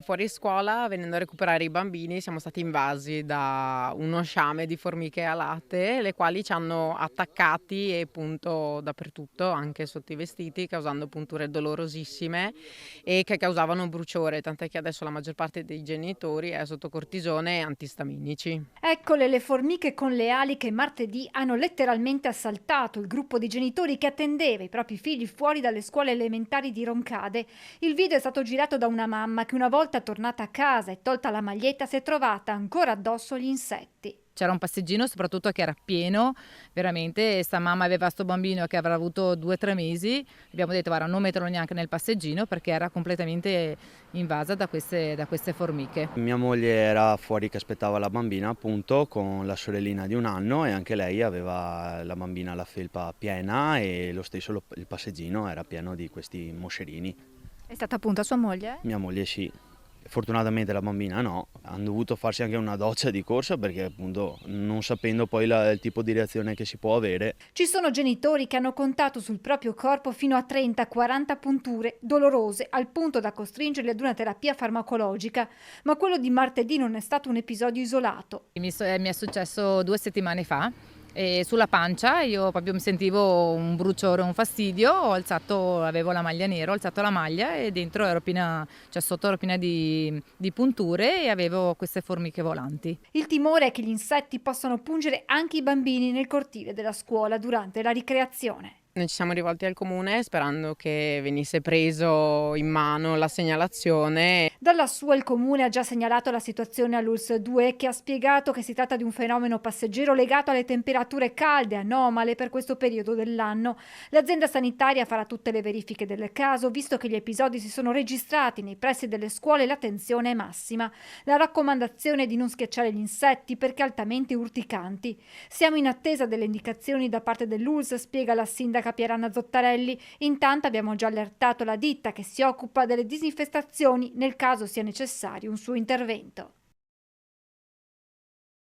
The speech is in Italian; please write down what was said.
Fuori scuola, venendo a recuperare i bambini, siamo stati invasi da uno sciame di formiche alate, le quali ci hanno attaccati e punto dappertutto, anche sotto i vestiti, causando punture dolorosissime e che causavano bruciore, tant'è che adesso la maggior parte dei genitori è sotto cortisone e antistaminici. Eccole le formiche con le ali che martedì hanno letteralmente assaltato il gruppo di genitori che attendeva i propri figli fuori dalle scuole elementari di Roncade. Il video è stato girato da una mamma che una volta tornata a casa e tolta la maglietta si è trovata ancora addosso gli insetti. C'era un passeggino soprattutto che era pieno, veramente, sta mamma aveva sto bambino che avrà avuto 2-3 mesi, abbiamo detto guarda non metterlo neanche nel passeggino perché era completamente invasa da queste formiche. Mia moglie era fuori che aspettava la bambina appunto con la sorellina di 1 anno e anche lei aveva la bambina la felpa piena e lo stesso il passeggino era pieno di questi moscerini. È stata appunto sua moglie? Mia moglie sì. Fortunatamente la bambina no, hanno dovuto farsi anche una doccia di corsa perché appunto non sapendo poi il tipo di reazione che si può avere. Ci sono genitori che hanno contato sul proprio corpo fino a 30-40 punture dolorose al punto da costringerli ad una terapia farmacologica, ma quello di martedì non è stato un episodio isolato. Mi è successo 2 settimane fa e sulla pancia io proprio mi sentivo un bruciore, un fastidio, avevo la maglia nera, ho alzato la maglia e dentro ero piena, cioè sotto ero piena di punture e avevo queste formiche volanti. Il timore è che gli insetti possano pungere anche i bambini nel cortile della scuola durante la ricreazione. Noi ci siamo rivolti al comune sperando che venisse preso in mano la segnalazione. Dalla sua il comune ha già segnalato la situazione all'ULSS 2 che ha spiegato che si tratta di un fenomeno passeggero legato alle temperature calde anomale per questo periodo dell'anno. L'azienda sanitaria farà tutte le verifiche del caso, visto che gli episodi si sono registrati nei pressi delle scuole e la tensione è massima. La raccomandazione è di non schiacciare gli insetti perché altamente urticanti. Siamo in attesa delle indicazioni da parte dell'ULSS, spiega la sindaca Pieranna Zottarelli. Intanto abbiamo già allertato la ditta che si occupa delle disinfestazioni nel caso sia necessario un suo intervento.